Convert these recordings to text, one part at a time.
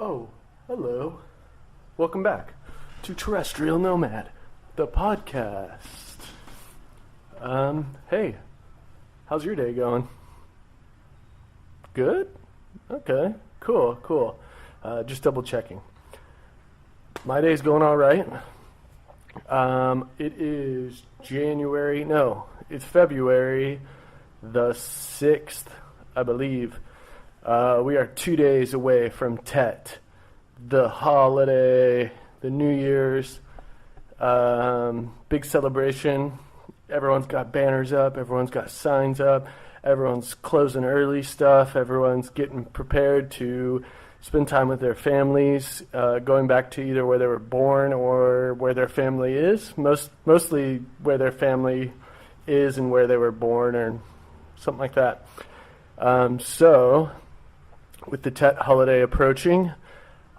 Oh, hello. Welcome back to Terrestrial Nomad, the podcast. Hey, how's your day going? Good? Okay, cool. Just double checking. My day's going all right. It is it's February the 6th, I believe. We are 2 days away from Tet, the holiday, the New Year's, big celebration. Everyone's got banners up, everyone's got signs up, everyone's closing early stuff, everyone's getting prepared to spend time with their families, going back to either where they were born or where their family is, mostly where their family is and where they were born or something like that. So, with the Tet holiday approaching,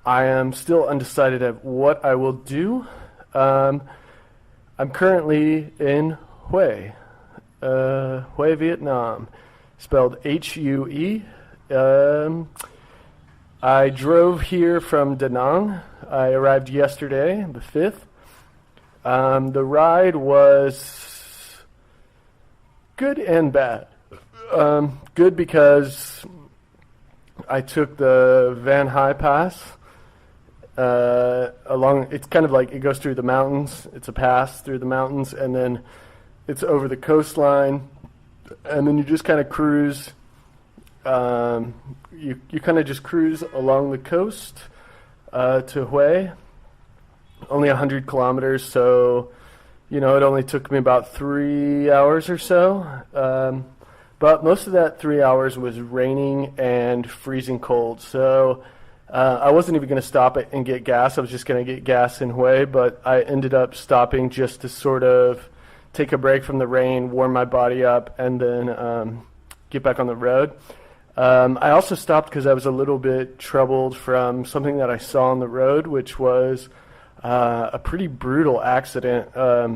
I am still undecided at what I will do. I'm currently in Hue, Vietnam, spelled H-U-E. I drove here from Da Nang. I arrived yesterday, the 5th. The ride was good and bad. Good because I took the Van High Pass it's kind of like it goes through the mountains. It's a pass through the mountains, and then it's over the coastline, and then you just kind of cruise. You kind of just cruise along the coast to Hue. Only 100 kilometers, so it only took me about 3 hours or so. But most of that 3 hours was raining and freezing cold. So I wasn't even going to stop it and get gas. I was just going to get gas in Hue, but I ended up stopping just to sort of take a break from the rain, warm my body up, and then get back on the road. I also stopped because I was a little bit troubled from something that I saw on the road, which was a pretty brutal accident. I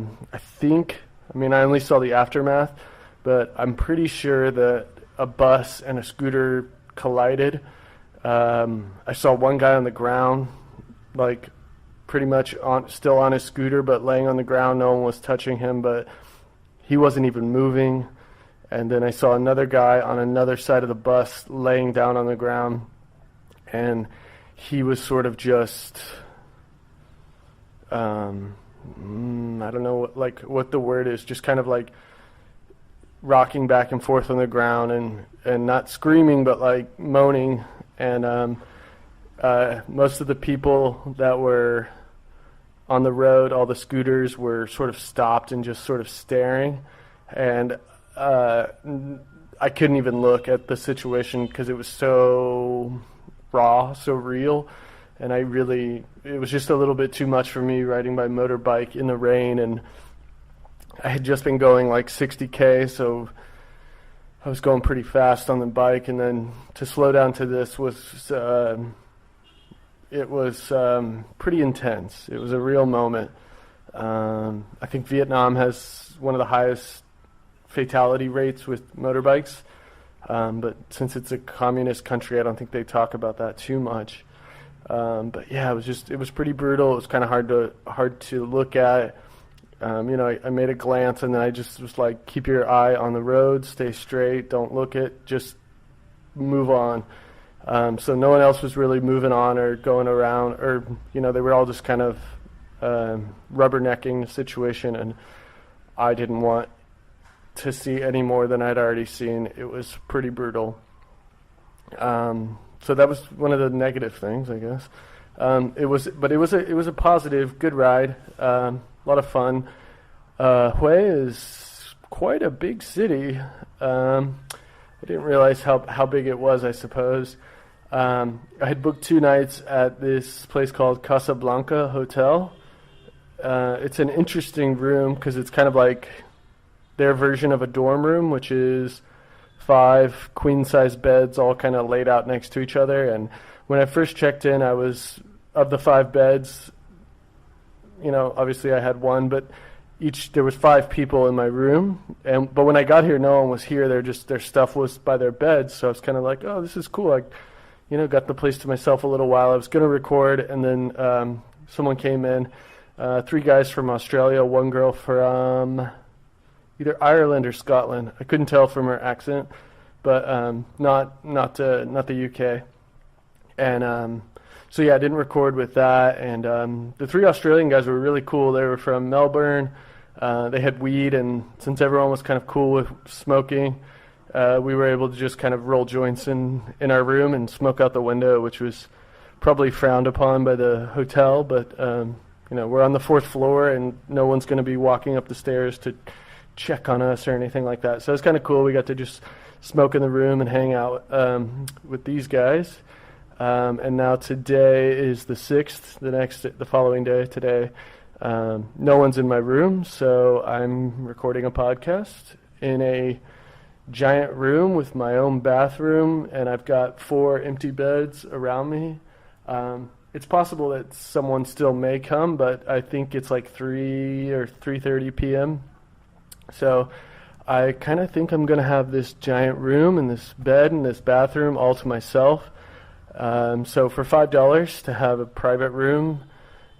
only saw the aftermath, but I'm pretty sure that a bus and a scooter collided. I saw one guy on the ground, like pretty much still on his scooter, but laying on the ground. No one was touching him, but he wasn't even moving. And then I saw another guy on another side of the bus laying down on the ground, and he was sort of just, I don't know what the word is, just kind of like rocking back and forth on the ground and not screaming, but like moaning. And most of the people that were on the road, all the scooters, were sort of stopped and just sort of staring. And I couldn't even look at the situation because it was so raw, so real. And it was just a little bit too much for me riding my motorbike in the rain. And I had just been going like 60K, so I was going pretty fast on the bike. And then to slow down to this was pretty intense. It was a real moment. I think Vietnam has one of the highest fatality rates with motorbikes, but since it's a communist country, I don't think they talk about that too much. But yeah, it was pretty brutal. It was kind of hard to look at. I made a glance, and then I just was like, keep your eye on the road, stay straight, don't look it, just move on. So no one else was really moving on or going around, or they were all just kind of rubbernecking the situation, and I didn't want to see any more than I'd already seen. It was pretty brutal. So that was one of the negative things, I guess. It was a positive, good ride. A lot of fun. Hue is quite a big city. I didn't realize how big it was, I suppose. I had booked 2 nights at this place called Casablanca Hotel. It's an interesting room because it's kind of like their version of a dorm room, which is 5 queen-size beds all kind of laid out next to each other. And when I first checked in, of the 5 beds, obviously I had one, but there was 5 people in my room. But when I got here, no one was here. Their stuff was by their beds. So I was kind of like, oh, this is cool. got the place to myself a little while. I was going to record, and then someone came in, 3 guys from Australia, 1 girl from either Ireland or Scotland. I couldn't tell from her accent, but not the UK. And so yeah, I didn't record with that. And the 3 Australian guys were really cool. They were from Melbourne. They had weed, and since everyone was kind of cool with smoking, we were able to just kind of roll joints in our room and smoke out the window, which was probably frowned upon by the hotel. But we're on the 4th floor, and no one's going to be walking up the stairs to check on us or anything like that. So it's kind of cool. We got to just smoke in the room and hang out with these guys. And now today is the 6th, the following day today. No one's in my room, so I'm recording a podcast in a giant room with my own bathroom, and I've got 4 empty beds around me. It's possible that someone still may come, but I think it's like 3 or 3:30 p.m. So I kind of think I'm going to have this giant room and this bed and this bathroom all to myself. So for $5 to have a private room,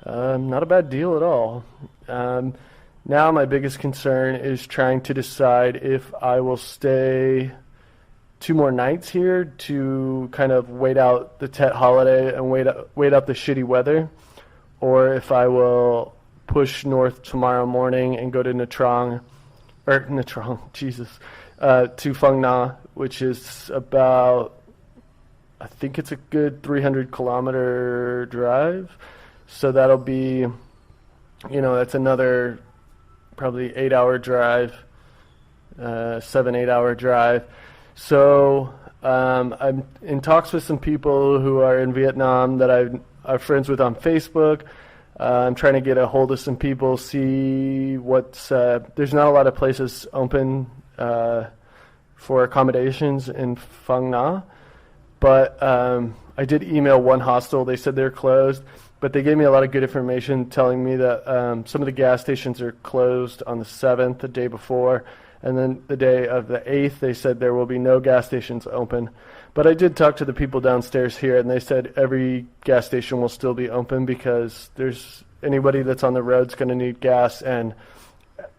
not a bad deal at all. Now my biggest concern is trying to decide if I will stay 2 more nights here to kind of wait out the Tet holiday and wait out the shitty weather, or if I will push north tomorrow morning and go to to Phang Na, which is about, I think it's a good 300-kilometer drive. So that'll be, that's another probably 8-hour drive, 7-8 hour drive. So I'm in talks with some people who are in Vietnam that I'm friends with on Facebook. I'm trying to get a hold of some people, see what's, there's not a lot of places open for accommodations in Phang Na, but I did email one hostel. They said they're closed, but they gave me a lot of good information telling me that some of the gas stations are closed on the 7th, the day before, and then the day of the 8th, they said there will be no gas stations open. But I did talk to the people downstairs here, and they said every gas station will still be open because there's anybody that's on the road's going to need gas, and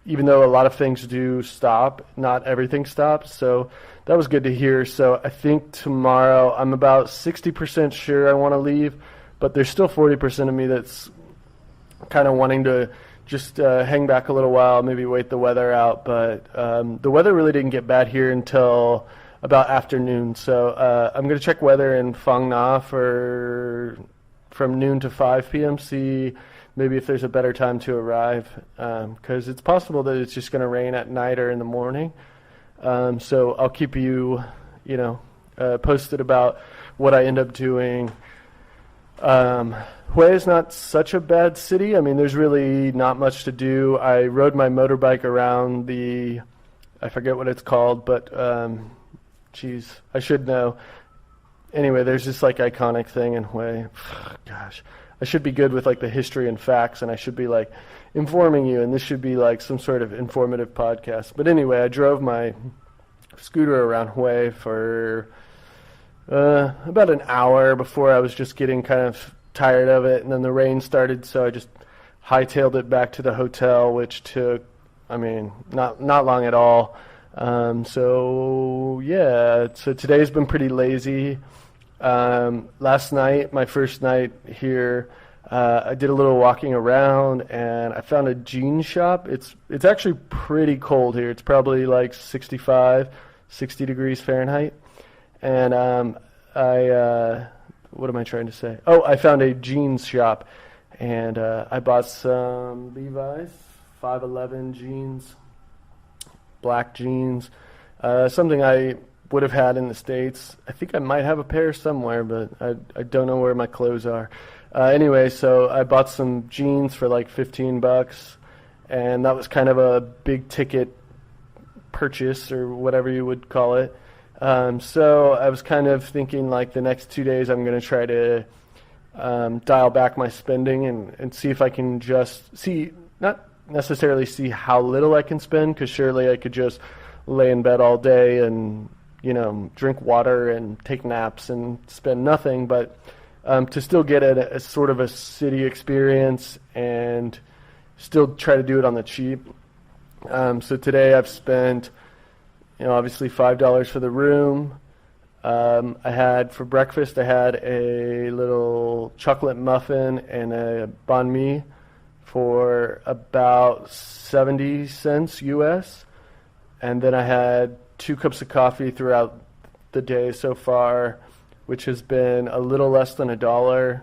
even though a lot of things do stop, not everything stops. So that was good to hear. So I think tomorrow I'm about 60% sure I want to leave, but there's still 40% of me that's kind of wanting to just hang back a little while, maybe wait the weather out. But the weather really didn't get bad here until about afternoon. So I'm going to check weather in Phang Na from noon to 5 p.m., see maybe if there's a better time to arrive, because it's possible that it's just going to rain at night or in the morning. So I'll keep you, posted about what I end up doing. Hue is not such a bad city. I mean, there's really not much to do. I rode my motorbike around I forget what it's called, but I should know. Anyway, there's this like iconic thing in Hue. Gosh, I should be good with like the history and facts, and I should be like informing you, and this should be like some sort of informative podcast. But anyway, I drove my scooter around Hue for about an hour before I was just getting kind of tired of it, and then the rain started, so I just hightailed it back to the hotel, which took, not long at all. So today's been pretty lazy. Last night, my first night here, I did a little walking around, and I found a jean shop. It's actually pretty cold here. It's probably like 60 degrees Fahrenheit. And what am I trying to say? Oh, I found a jeans shop, and I bought some Levi's 511 jeans, black jeans, something I would have had in the States. I think I might have a pair somewhere, but I don't know where my clothes are. Anyway, so I bought some jeans for like $15, and that was kind of a big ticket purchase, or whatever you would call it. So I was kind of thinking like the next 2 days I'm going to try to dial back my spending and see if I can not necessarily see how little I can spend, because surely I could just lay in bed all day and drink water and take naps and spend nothing, but to still get a sort of a city experience and still try to do it on the cheap. So today I've spent, obviously $5 for the room. For breakfast, I had a little chocolate muffin and a banh mi for about 70 cents US. And then I had 2 cups of coffee throughout the day so far, which has been a little less than $1.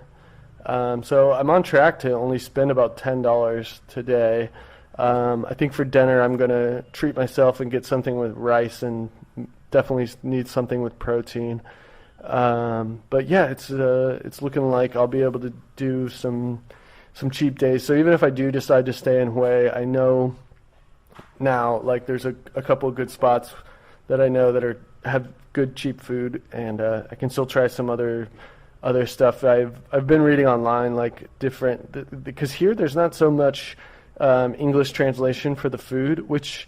So I'm on track to only spend about $10 today. I think for dinner I'm going to treat myself and get something with rice, and definitely need something with protein. But yeah, it's looking like I'll be able to do some cheap days. So even if I do decide to stay in Hue, I know now like there's a couple of good spots that I know that have good cheap food, and I can still try some other stuff. I've been reading online like different, because here there's not so much English translation for the food, which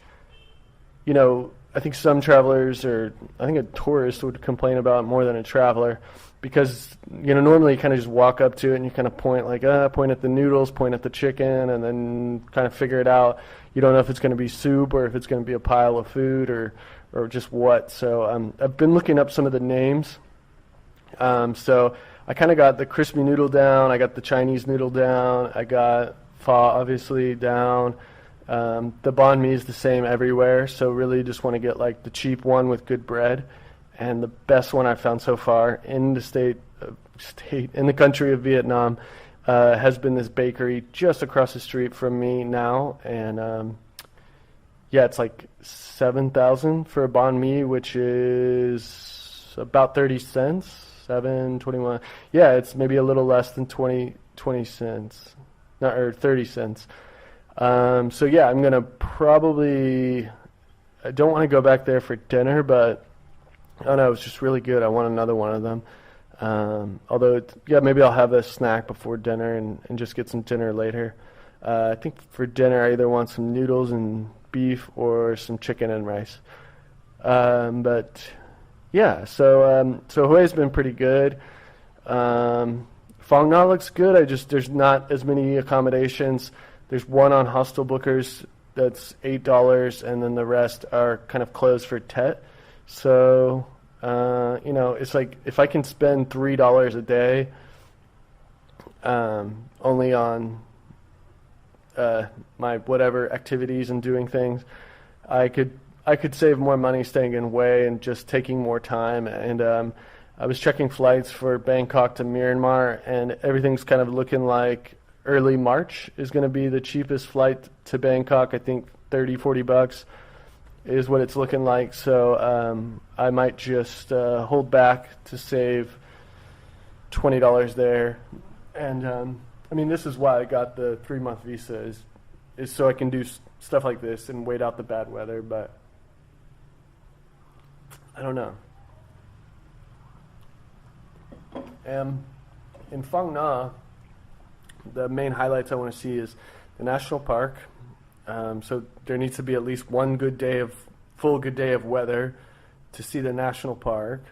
I think some travelers, or I think a tourist would complain about more than a traveler, because normally you kind of just walk up to it and you kind of point at the noodles, point at the chicken, and then kind of figure it out. You don't know if it's going to be soup or if it's going to be a pile of food or just what. So I've been looking up some of the names. So I kind of got the crispy noodle down. I got the Chinese noodle down. I got pho obviously down. The banh mi is the same everywhere. So really just want to get like the cheap one with good bread. And the best one I've found so far in the in the country of Vietnam has been this bakery just across the street from me now. And it's like 7,000 for a banh mi, which is about 30 cents, 7.21. Yeah, it's maybe a little less than 20 cents, or 30 cents. So yeah, I'm gonna I don't want to go back there for dinner, but I don't know, it's just really good. I want another one of them. Although, maybe I'll have a snack before dinner and just get some dinner later. I think for dinner I either want some noodles and beef or some chicken and rice. But yeah, so Hue's been pretty good. Phang Nga looks good. There's not as many accommodations. There's one on Hostel Bookers that's $8, and then the rest are kind of closed for Tet. So, it's like if I can spend $3 a day only on my whatever activities and doing things, I could save more money staying in Hue and just taking more time. And I was checking flights for Bangkok to Myanmar, and everything's kind of looking like early March is going to be the cheapest flight to Bangkok. I think $30-$40 is what it's looking like. So I might just hold back to save $20 there. And this is why I got the 3-month visa is so I can do stuff like this and wait out the bad weather. But I don't know. In Phang Nga, the main highlights I want to see is the national park. So there needs to be at least one full good day of weather to see the national park.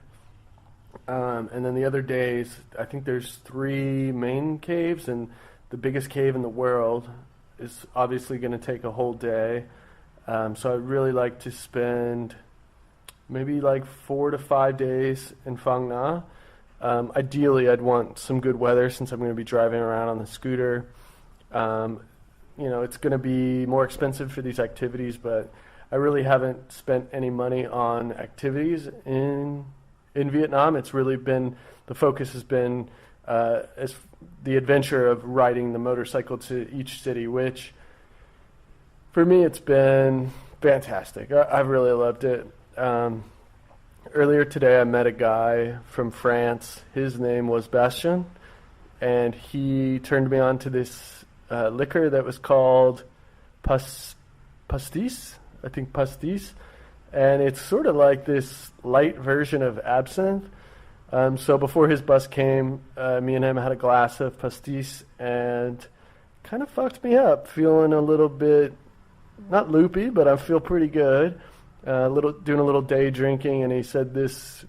And then the other days, I think there's 3 main caves, and the biggest cave in the world is obviously going to take a whole day. So I'd really like to spend maybe like 4 to 5 days in Phang Nga. Ideally, I'd want some good weather since I'm going to be driving around on the scooter. It's going to be more expensive for these activities, but I really haven't spent any money on activities in Vietnam. It's really been, the focus has been as the adventure of riding the motorcycle to each city, which for me it's been fantastic. I've really loved it. Earlier today I met a guy from France. His name was Bastien, and he turned me on to this liquor that was called pastis. I think pastis. And it's sort of like this light version of absinthe. So before his bus came, me and him had a glass of pastis, and kind of fucked me up, feeling a little bit, not loopy, but I feel pretty good. doing a little day drinking, and he said this,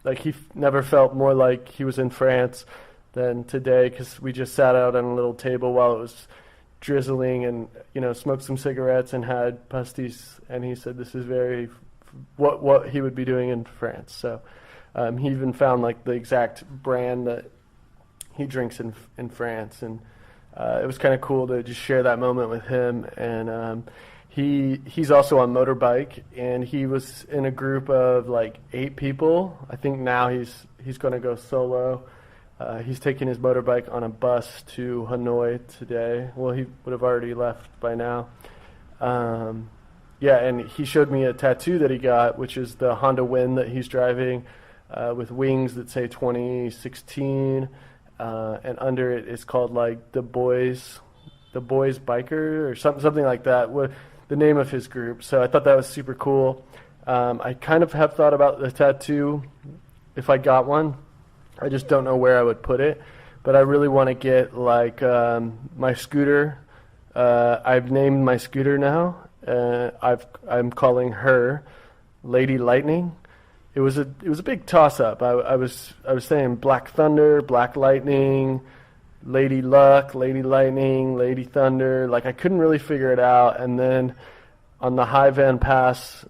like he never felt more like he was in France than today, because we just sat out on a little table while it was drizzling, and smoked some cigarettes and had pastis, and he said this is very what he would be doing in France. So he even found like the exact brand that he drinks in France, and it was kind of cool to just share that moment with him. And he's also on motorbike, and he was in a group of like 8 people. I think now he's going to go solo. He's taking his motorbike on a bus to Hanoi today. Well, he would have already left by now. And he showed me a tattoo that he got, which is the Honda Win that he's driving, with wings that say 2016, and under it is called like the boys biker or something like that, with the name of his group. So I thought that was super cool. I kind of have thought about the tattoo if I got one. I just don't know where I would put it, but I really want to get like my scooter. I've named my scooter now. I'm calling her Lady Lightning. It was a big toss up. I was saying Black Thunder, Black Lightning, Lady Luck, Lady Lightning, Lady Thunder. Like I couldn't really figure it out. And then on the High Van Pass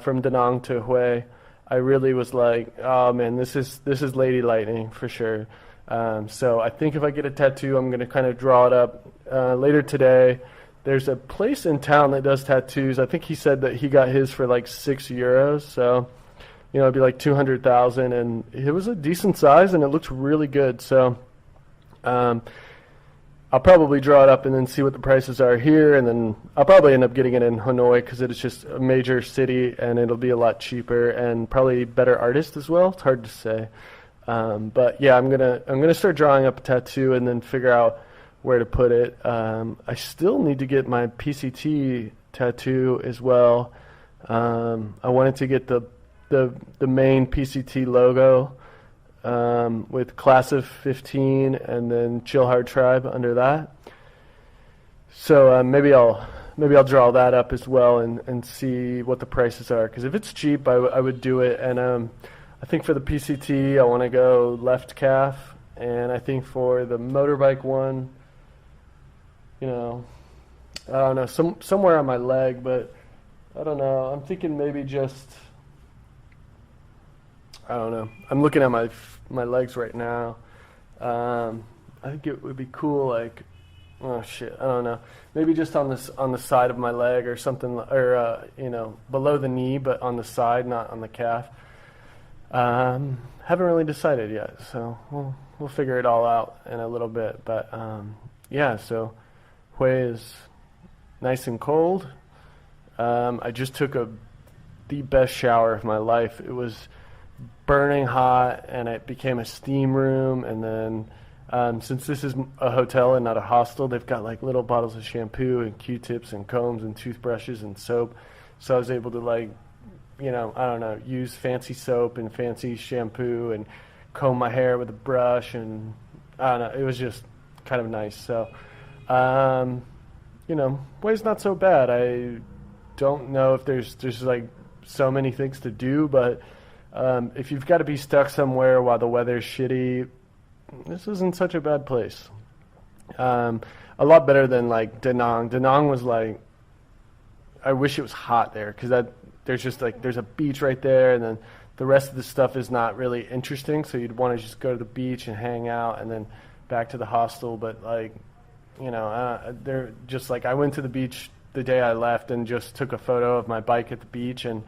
from Da Nang to Hue, I really was like, oh man, this is Lady Lightning for sure. So I think if I get a tattoo, I'm going to kind of draw it up later today. There's a place in town that does tattoos. I think he said that he got his for like €6. So, it'd be like 200,000, and it was a decent size, and it looks really good. So, I'll probably draw it up and then see what the prices are here, and then I'll probably end up getting it in Hanoi because it's just a major city, and it'll be a lot cheaper and probably better artist as well. It's hard to say, but yeah, I'm gonna start drawing up a tattoo and then figure out where to put it. I still need to get my PCT tattoo as well. I wanted to get the main PCT logo with Class of 15 and then Chill Hard Tribe under that. So maybe I'll draw that up as well and see what the prices are. Because if it's cheap, I would do it. And I think for the PCT, I want to go left calf. And I think for the motorbike one, I don't know, somewhere on my leg, but I don't know. I'm thinking maybe just, I don't know. I'm looking at my legs right now. I think it would be cool, like, oh shit, I don't know. Maybe just on the side of my leg or something, or below the knee, but on the side, not on the calf. Haven't really decided yet, so we'll figure it all out in a little bit. But yeah, so Hue is nice and cold. I just took the best shower of my life. It was burning hot, and it became a steam room. And then since this is a hotel and not a hostel, they've got like little bottles of shampoo and Q-tips and combs and toothbrushes and soap. So I was able to I don't know, use fancy soap and fancy shampoo and comb my hair with a brush, and I don't know, it was just kind of nice. So Hue's not so bad. I don't know if there's like so many things to do, but if you've got to be stuck somewhere while the weather's shitty, this isn't such a bad place. A lot better than like Da Nang. Da Nang was like, I wish it was hot there, because there's a beach right there, and then the rest of the stuff is not really interesting. So you'd want to just go to the beach and hang out, and then back to the hostel. But they're just like, I went to the beach the day I left and just took a photo of my bike at the beach, and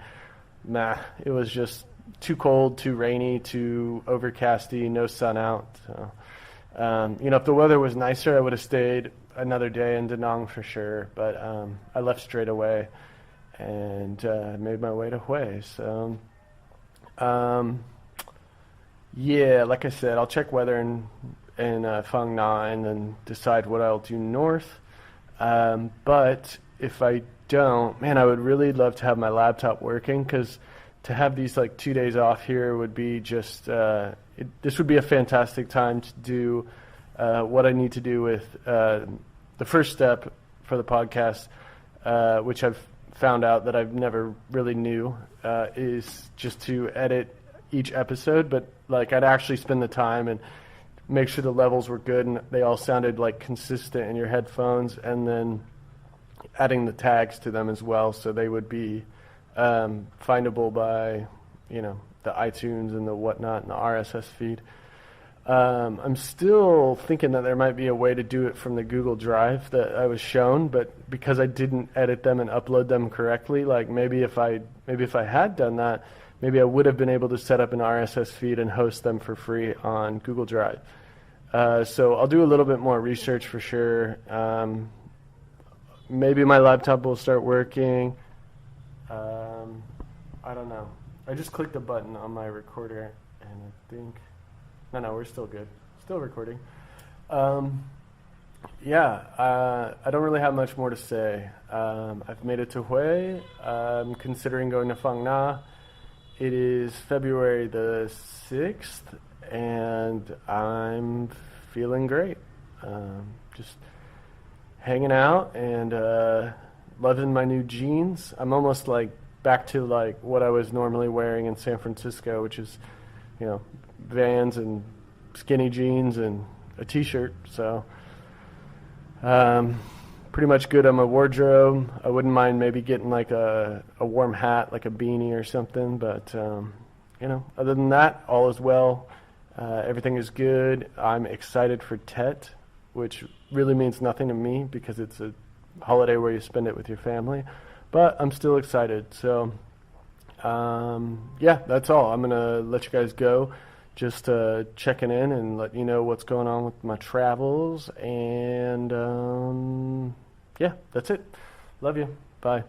it was just too cold, too rainy, too overcasty, no sun out. So, if the weather was nicer, I would have stayed another day in Da Nang for sure. But I left straight away and made my way to Hue. So, yeah, like I said, I'll check weather in Phang Na and then decide what I'll do north. But if I don't, man, I would really love to have my laptop working, because to have these like 2 days off here would be just, this would be a fantastic time to do what I need to do with the first step for the podcast, which I've found out that I've never really knew is just to edit each episode, but like I'd actually spend the time and make sure the levels were good and they all sounded like consistent in your headphones, and then adding the tags to them as well so they would be findable by, you know, the iTunes and the whatnot and the RSS feed. I'm still thinking that there might be a way to do it from the Google Drive that I was shown, but because I didn't edit them and upload them correctly, like maybe if I had done that, maybe I would have been able to set up an RSS feed and host them for free on Google Drive. So I'll do a little bit more research for sure. Maybe my laptop will start working. I don't know. I just clicked a button on my recorder, and I think... No, we're still good. Still recording. I don't really have much more to say. I've made it to Hue. I'm considering going to Phang Na. It is February the 6th, and I'm feeling great. Just hanging out and loving my new jeans. I'm almost like back to like what I was normally wearing in San Francisco, which is, you know, Vans and skinny jeans and a t-shirt. So pretty much good on my wardrobe. I wouldn't mind maybe getting like a warm hat, like a beanie or something, but you know, other than that, all is well. Everything is good. I'm excited for Tet, which really means nothing to me because it's a holiday where you spend it with your family, but I'm still excited. So that's all. I'm gonna let you guys go. Just checking in and let you know what's going on with my travels. And that's it. Love you. Bye.